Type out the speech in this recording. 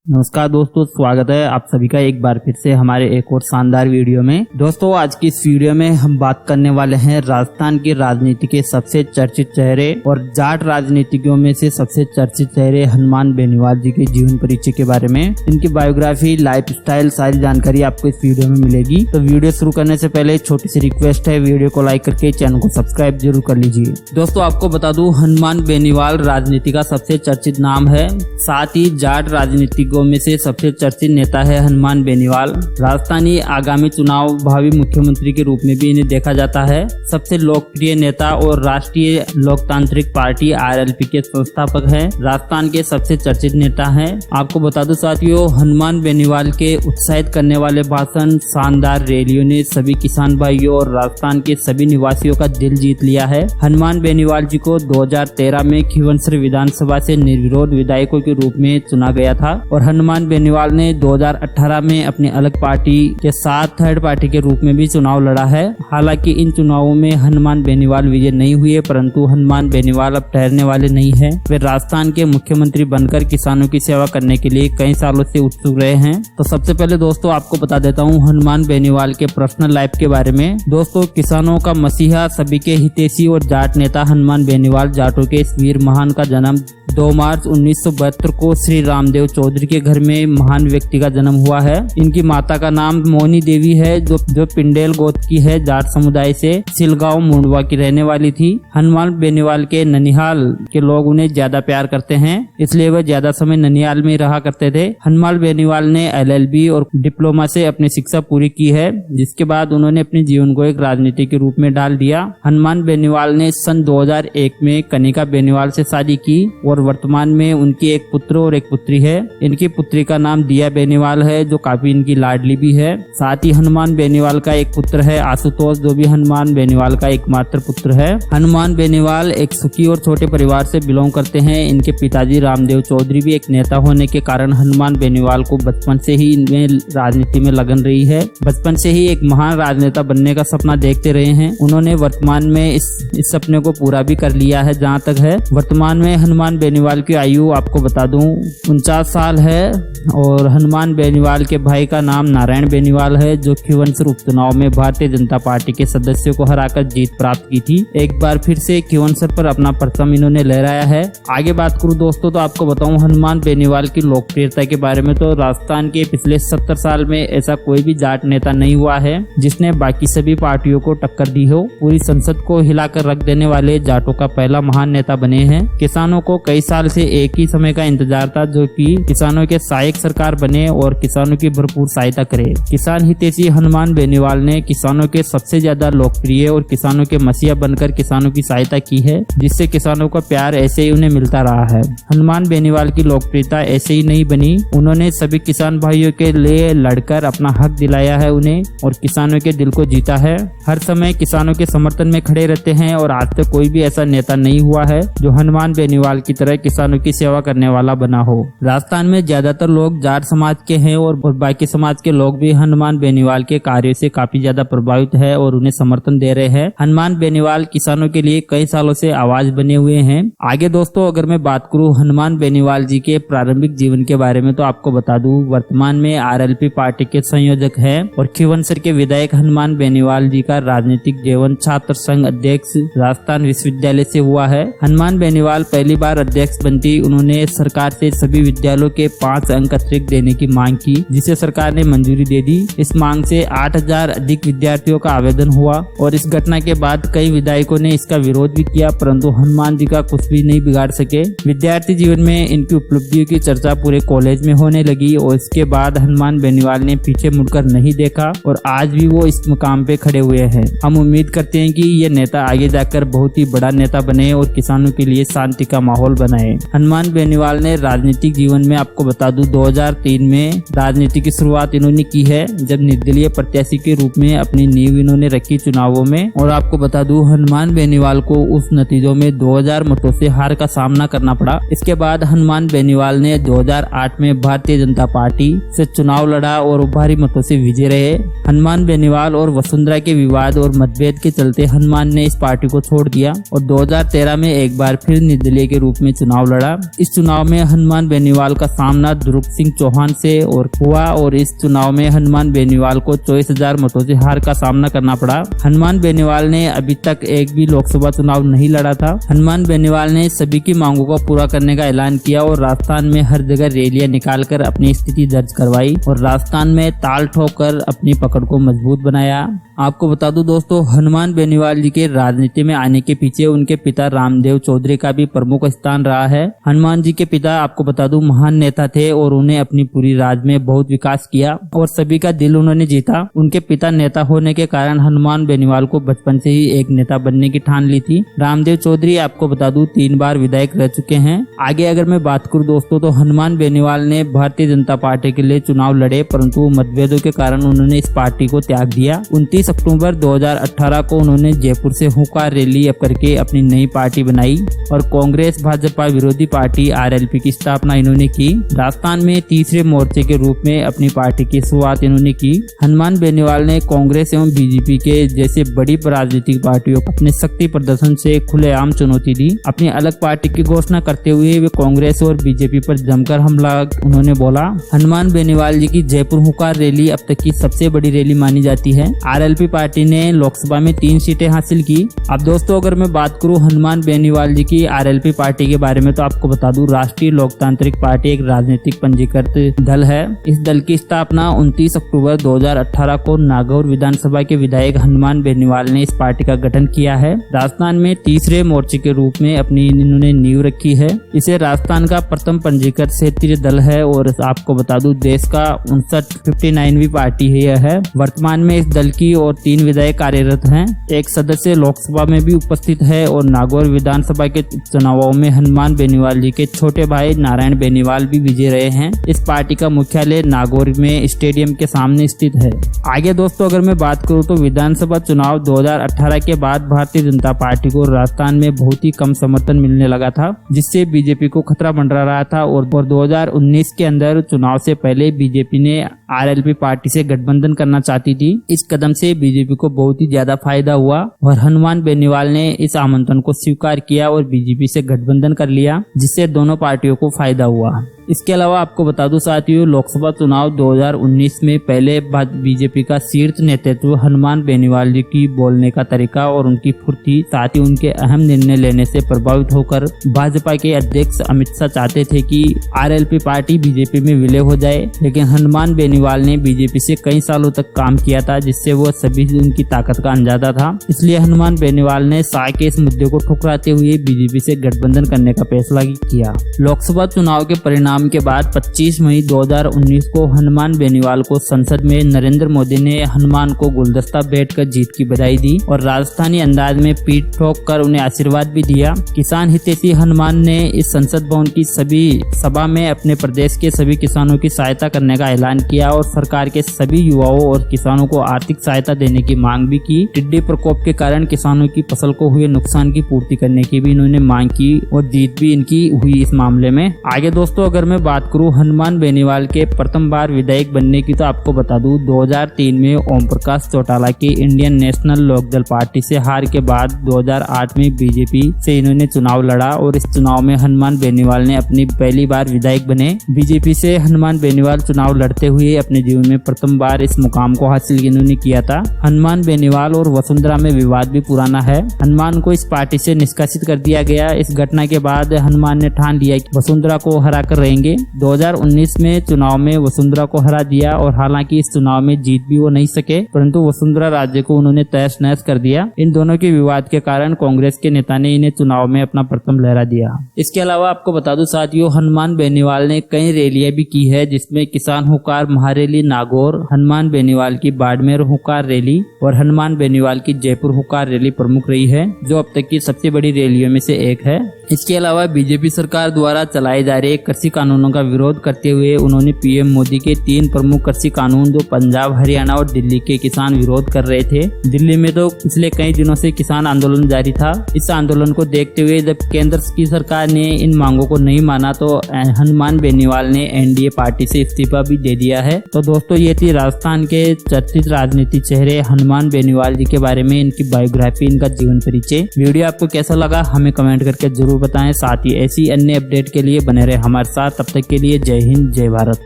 नमस्कार दोस्तों, स्वागत है आप सभी का एक बार फिर से हमारे एक और शानदार वीडियो में। दोस्तों आज की इस वीडियो में हम बात करने वाले हैं राजस्थान की राजनीति के सबसे चर्चित चेहरे और जाट राजनीतिज्ञों में से सबसे चर्चित चेहरे हनुमान बेनीवाल जी के जीवन परिचय के बारे में। इनकी बायोग्राफी, लाइफस्टाइल, सारी जानकारी आपको इस वीडियो में मिलेगी। तो वीडियो शुरू करने से पहले एक छोटी सी रिक्वेस्ट है, वीडियो को लाइक करके चैनल को सब्सक्राइब जरूर कर लीजिए। दोस्तों आपको बता दूं, हनुमान बेनीवाल राजनीति का सबसे चर्चित नाम है। साथ ही जाट राजनीतिज्ञों में से सबसे चर्चित नेता है हनुमान बेनीवाल। राजस्थानी आगामी चुनाव भावी मुख्यमंत्री के रूप में भी इन्हें देखा जाता है। सबसे लोकप्रिय नेता और राष्ट्रीय लोकतांत्रिक पार्टी आरएलपी के संस्थापक हैं। राजस्थान के सबसे चर्चित नेता हैं। आपको बता दूं साथियों, हनुमान बेनीवाल के उत्साहित करने वाले भाषण, शानदार रैलियों ने सभी किसान भाइयों और राजस्थान के सभी निवासियों का दिल जीत लिया है। हनुमान बेनीवाल जी को 2013 में खीवंसर विधानसभा से निर्विरोध विधायकों के रूप में चुना गया था और हनुमान बेनीवाल ने 2018 में अपनी अलग पार्टी के साथ थर्ड पार्टी के रूप में भी चुनाव लड़ा है। हालांकि इन चुनावों में हनुमान बेनीवाल विजय नहीं हुए, परंतु हनुमान बेनीवाल अब ठहरने वाले नहीं हैं। वे राजस्थान के मुख्यमंत्री बनकर किसानों की सेवा करने के लिए कई सालों से उत्सुक रहे हैं। तो सबसे पहले दोस्तों आपको बता देता हूँ हनुमान बेनीवाल के पर्सनल लाइफ के बारे में। दोस्तों किसानों का मसीहा, सभी के हितैषी और जाट नेता हनुमान बेनीवाल जाटों के इस वीर महान का जन्म 2 मार्च 1972 को श्री रामदेव चौधरी के घर में महान व्यक्ति का जन्म हुआ है। इनकी माता का नाम मोनी देवी है, जो पिंडेल गोत्र की है। जाट समुदाय से सिलगांव मुंडवा की रहने वाली थी। हनुमान बेनीवाल के ननिहाल के लोग उन्हें ज्यादा प्यार करते हैं, इसलिए वह ज्यादा समय ननिहाल में रहा करते थे। हनुमान बेनीवाल ने LLB और डिप्लोमा से अपनी शिक्षा पूरी की है, जिसके बाद उन्होंने अपने जीवन को एक राजनीति के रूप में डाल दिया। हनुमान बेनीवाल ने सन 2001 में कनिका बेनीवाल से शादी की और वर्तमान में उनकी एक पुत्र और एक पुत्री है। इनकी पुत्री का नाम दिया बेनीवाल है, जो काफी इनकी लाडली भी है। साथ ही हनुमान बेनीवाल का एक पुत्र है आशुतोष, जो भी हनुमान बेनीवाल का एकमात्र पुत्र है। हनुमान बेनीवाल एक सुखी और छोटे परिवार से बिलोंग करते हैं। इनके पिताजी रामदेव चौधरी भी एक नेता होने के कारण हनुमान बेनीवाल को बचपन से ही इनमें राजनीति में लगन रही है। बचपन से ही एक महान राजनेता बनने का सपना देखते रहे हैं। उन्होंने वर्तमान में इस सपने को पूरा भी कर लिया है। जहाँ तक है, वर्तमान में हनुमान बेनीवाल की आयु आपको बता दूं 49 साल है और हनुमान बेनीवाल के भाई का नाम नारायण बेनीवाल है, जो खीवंसर उपचुनाव में भारतीय जनता पार्टी के सदस्यों को हराकर जीत प्राप्त की थी। एक बार फिर से खीवंसर पर अपना परचम इन्होंने लहराया है। आगे बात करूं दोस्तों तो आपको बताऊं हनुमान बेनीवाल की लोकप्रियता के बारे में। तो राजस्थान के पिछले 70 साल में ऐसा कोई भी जाट नेता नहीं हुआ है जिसने बाकी सभी पार्टियों को टक्कर दी हो। पूरी संसद को हिलाकर रख देने वाले जाटों का पहला महान नेता बने हैं। किसानों को कई साल से एक ही समय का इंतजार था, जो कि किसानों के सहायक सरकार बने और किसानों की भरपूर सहायता करे। किसान हितैषी हनुमान बेनीवाल ने किसानों के सबसे ज्यादा लोकप्रिय और किसानों के मसीहा बनकर किसानों की सहायता की है, जिससे किसानों का प्यार ऐसे ही उन्हें मिलता रहा है। हनुमान बेनीवाल की लोकप्रियता ऐसे ही नहीं बनी, उन्होंने सभी किसान भाइयों के लिए लड़कर अपना हक दिलाया है उन्हें और किसानों के दिल को जीता है। हर समय किसानों के समर्थन में खड़े रहते हैं और आज तक कोई भी ऐसा नेता नहीं हुआ है जो हनुमान बेनीवाल की तरह किसानों की सेवा करने वाला बना हो। राजस्थान में ज्यादातर लोग जाट समाज के हैं और बाकी समाज के लोग भी हनुमान बेनीवाल के कार्य से काफी ज्यादा प्रभावित है और उन्हें समर्थन दे रहे हैं। हनुमान बेनीवाल किसानों के लिए कई सालों से आवाज बने हुए हैं। आगे दोस्तों अगर मैं बात करूं हनुमान बेनीवाल जी के प्रारंभिक जीवन के बारे में, तो आपको बता दूं वर्तमान में RLP पार्टी के संयोजक हैं और खीवंसर के विधायक हनुमान बेनीवाल जी का राजनीतिक जीवन छात्र संघ अध्यक्ष राजस्थान विश्वविद्यालय से हुआ है। हनुमान बेनीवाल पहली बार अध्यक्ष बनती उन्होंने सरकार से सभी विद्यालयों के 5 अंक अतिरिक्त देने की मांग की, जिसे सरकार ने मंजूरी दे दी। इस मांग से 8000 अधिक विद्यार्थियों का आवेदन हुआ और इस घटना के बाद कई विधायकों ने इसका विरोध भी किया, परंतु हनुमान जी का कुछ भी नहीं बिगाड़ सके। विद्यार्थी जीवन में इनकी उपलब्धियों की चर्चा पूरे कॉलेज में होने लगी और इसके बाद हनुमान बेनीवाल ने पीछे मुड़कर नहीं देखा और आज भी वो इस मुकाम पे खड़े हुए हैं। हम उम्मीद करते हैं कि ये नेता आगे जाकर बहुत ही बड़ा नेता बने और किसानों के लिए शांति का माहौल बनाए। हनुमान बेनीवाल ने राजनीतिक जीवन में आपको बता दूं 2003 में राजनीति की शुरुआत इन्होंने की है, जब निर्दलीय प्रत्याशी के रूप में अपनी नींव इन्होंने रखी चुनावों में। और आपको बता दूं हनुमान बेनीवाल को उस नतीजों में 2000 मतों से हार का सामना करना पड़ा। इसके बाद हनुमान बेनीवाल ने 2008 में भारतीय जनता पार्टी से चुनाव लड़ा और भारी मतों से विजय रहे। हनुमान बेनीवाल और वसुंधरा के विवाद और मतभेद के चलते हनुमान ने इस पार्टी को छोड़ दिया और 2013 में एक बार फिर निर्दलीय के रूप में चुनाव लड़ा। इस चुनाव में हनुमान बेनीवाल का सामना ध्रुव सिंह चौहान से हुआ और इस चुनाव में हनुमान बेनीवाल को 24,000 मतों से हार का सामना करना पड़ा। हनुमान बेनीवाल ने अभी तक एक भी लोकसभा चुनाव नहीं लड़ा था। हनुमान बेनीवाल ने सभी की मांगों को पूरा करने का ऐलान किया और राजस्थान में हर जगह रैलियां निकालकर अपनी स्थिति दर्ज करवाई और राजस्थान में ताल ठोकर अपनी पकड़ को मजबूत बनाया। आपको बता दूं दोस्तों, हनुमान बेनीवाल जी के राजनीति में आने के पीछे उनके पिता रामदेव चौधरी का भी प्रमुख स्थान रहा है। हनुमान जी के पिता आपको बता दूं महान नेता थे और उन्हें अपनी पूरी राज में बहुत विकास किया और सभी का दिल उन्होंने जीता। उनके पिता नेता होने के कारण हनुमान बेनीवाल को बचपन से ही एक नेता बनने की ठान ली थी। रामदेव चौधरी आपको बता दूं 3 बार विधायक रह चुके हैं। आगे अगर मैं बात करूं दोस्तों, तो हनुमान बेनीवाल ने भारतीय जनता पार्टी के लिए चुनाव लड़े, परंतु मतभेदों के कारण उन्होंने इस पार्टी को त्याग दिया। 29 अक्टूबर 2018 को उन्होंने जयपुर से हुंकार रैली करके अपनी नई पार्टी बनाई और कांग्रेस भाजपा विरोधी पार्टी आरएलपी की स्थापना इन्होंने की। राजस्थान में तीसरे मोर्चे के रूप में अपनी पार्टी की शुरुआत इन्होंने की। हनुमान बेनीवाल ने कांग्रेस एवं बीजेपी के जैसे बड़ी राजनीतिक पार्टियों को अपने शक्ति प्रदर्शन से खुलेआम चुनौती दी। अपनी अलग पार्टी की घोषणा करते हुए वे कांग्रेस और बीजेपी पर जमकर हमला उन्होंने बोला। हनुमान बेनीवाल जी की जयपुर हुंकार रैली अब तक की सबसे बड़ी रैली मानी जाती है। आरएलपी पार्टी ने लोकसभा में 3 सीटें हासिल की। अब दोस्तों अगर मैं बात करूं हनुमान बेनीवाल जी की आरएलपी पार्टी के बारे में, तो आपको बता दूं राष्ट्रीय लोकतांत्रिक पार्टी एक राजनीतिक पंजीकृत दल है। इस दल की स्थापना 29 अक्टूबर 2018 को नागौर विधानसभा के विधायक हनुमान बेनीवाल ने इस पार्टी का गठन किया है। राजस्थान में तीसरे मोर्चे के रूप में अपनी इन्होंने नींव रखी है। इसे राजस्थान का प्रथम पंजीकृत क्षेत्रीय दल है और आपको बता दूं देश का 59वीं पार्टी है। वर्तमान में इस दल की और 3 विधायक कार्यरत हैं। एक सदस्य लोकसभा में भी उपस्थित है और नागौर विधानसभा के चुनावों में हनुमान बेनीवाल जी के छोटे भाई नारायण बेनीवाल भी विजय रहे हैं। इस पार्टी का मुख्यालय नागौर में स्टेडियम के सामने स्थित है। आगे दोस्तों अगर मैं बात करूं तो विधानसभा चुनाव 2018 के बाद भारतीय जनता पार्टी को राजस्थान में बहुत ही कम समर्थन मिलने लगा था, जिससे बीजेपी को खतरा मंडरा रहा था और 2019 के अंदर चुनाव से पहले बीजेपी ने आरएलपी पार्टी से गठबंधन करना चाहती थी। इस कदम से बीजेपी को बहुत ही ज्यादा फायदा हुआ और हनुमान बेनीवाल ने इस आमंत्रण को स्वीकार किया और बीजेपी से गठबंधन कर लिया, जिससे दोनों पार्टियों को फायदा हुआ। इसके अलावा आपको बता दूं साथियों, लोकसभा चुनाव 2019 में पहले बीजेपी का शीर्ष नेतृत्व हनुमान बेनीवाल जी की बोलने का तरीका और उनकी फुर्ती, साथ ही उनके अहम निर्णय लेने से प्रभावित होकर भाजपा के अध्यक्ष अमित शाह चाहते थे कि आरएलपी पार्टी बीजेपी में विलय हो जाए, लेकिन हनुमान बेनीवाल ने बीजेपी से कई सालों तक काम किया था, जिससे वो सभी उनकी ताकत का अंदाजा था। इसलिए हनुमान बेनीवाल ने शाह के इस मुद्दे को ठुकराते हुए बीजेपी से गठबंधन करने का फैसला किया। लोकसभा चुनाव के परिणाम के बाद 25 मई 2019 को हनुमान बेनीवाल को संसद में नरेंद्र मोदी ने हनुमान को गुलदस्ता भेंट कर जीत की बधाई दी और राजस्थानी अंदाज में पीठ ठोक कर उन्हें आशीर्वाद भी दिया। किसान हितैषी हनुमान ने इस संसद भवन की सभी सभा में अपने प्रदेश के सभी किसानों की सहायता करने का ऐलान किया और सरकार के सभी युवाओं और किसानों को आर्थिक सहायता देने की मांग भी की। टिड्डी प्रकोप के कारण किसानों की फसल को हुए नुकसान की पूर्ति करने की भी इन्होंने मांग की और जीत भी इनकी हुई इस मामले में। आगे दोस्तों अगर मैं बात करूं हनुमान बेनीवाल के प्रथम बार विधायक बनने की, तो आपको बता दूं 2003 में ओम प्रकाश चौटाला की इंडियन नेशनल लोकदल पार्टी से हार के बाद 2008 में बीजेपी से इन्होंने चुनाव लड़ा और इस चुनाव में हनुमान बेनीवाल ने अपनी पहली बार विधायक बने। बीजेपी से हनुमान बेनीवाल चुनाव लड़ते हुए अपने जीवन में प्रथम बार इस मुकाम को हासिल इन्होंने किया था। हनुमान बेनीवाल और वसुंधरा में विवाद भी पुराना है। हनुमान को इस पार्टी से निष्कासित कर दिया गया। इस घटना के बाद हनुमान ने ठान लिया कि वसुंधरा को हरा कर रहेंगे। 2019 में चुनाव में वसुंधरा को हरा दिया और हालांकि इस चुनाव में जीत भी वो नहीं सके, परंतु वसुंधरा राज्य को उन्होंने तहस नहस कर दिया। इन दोनों के विवाद के कारण कांग्रेस के नेता ने इन्हें चुनाव में अपना प्रथम लहरा दिया। इसके अलावा आपको बता दूं साथियों, हनुमान बेनीवाल ने कई रैलियां भी की है, जिसमें किसान हुंकार महारैली नागौर, हनुमान बेनीवाल की बाड़मेर हुंकार रैली और हनुमान बेनीवाल की जयपुर हुंकार रैली प्रमुख रही है, जो अब तक की सबसे बड़ी रैलियों में से एक है। इसके अलावा बीजेपी सरकार द्वारा चलाए जा रहे कृषि कानूनों का विरोध करते हुए उन्होंने पीएम मोदी के 3 प्रमुख कृषि कानून जो पंजाब, हरियाणा और दिल्ली के किसान विरोध कर रहे थे। दिल्ली में तो पिछले कई दिनों से किसान आंदोलन जारी था। इस आंदोलन को देखते हुए जब केंद्र की सरकार ने इन मांगों को नहीं माना तो हनुमान बेनीवाल ने एनडीए पार्टी से इस्तीफा भी दे दिया है। तो दोस्तों ये थी राजस्थान के चर्चित राजनीतिक चेहरे हनुमान बेनीवाल जी के बारे में इनकी बायोग्राफी, इनका जीवन परिचय। वीडियो आपको कैसा लगा हमें कमेंट करके जरूर बताएं। साथ ही ऐसी अन्य अपडेट के लिए बने रहे हमारे साथ। तब तक के लिए जय हिंद, जय भारत।